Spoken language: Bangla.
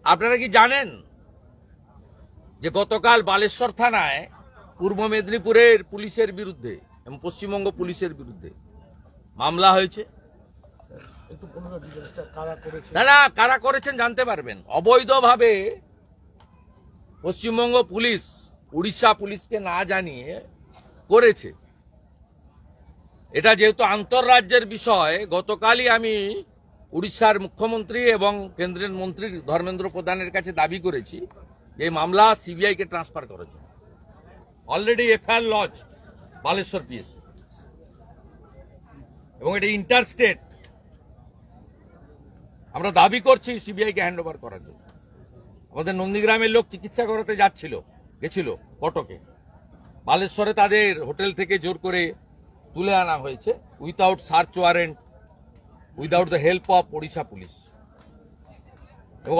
আপনারা কি জানেন যে গতকাল বালেশ্বর থানায় পূর্ব মেদিনীপুরের পুলিশের বিরুদ্ধে এবং পশ্চিমবঙ্গ পুলিশের বিরুদ্ধে মামলা হয়েছে? না না, কারা করেছেন জানতে পারবেন। অবৈধভাবে পশ্চিমবঙ্গ পুলিশ উড়িষ্যা পুলিশকে না জানিয়ে করেছে। এটা যেহেতু আন্তঃরাজ্যের বিষয়, গতকালই আমি উড়িষ্যার মুখ্যমন্ত্রী এবং কেন্দ্রের মন্ত্রী ধর্মেন্দ্র প্রধানের কাছে দাবি করেছি যে এই মামলা সিবিআই কে ট্রান্সফার করেছে। Already FIR lodge Baleswar PS, এবং এটা ইন্টারস্টেট। আমরা দাবি করছি সিবিআই কে হ্যান্ড ওভার করার জন্য। আমাদের নন্দীগ্রামের লোক চিকিৎসা করাতে গেছিল কটকে, বালেশ্বরে তাদের হোটেল থেকে জোর করে তুলে আনা হয়েছে without search warrant, without the help of Odisha police.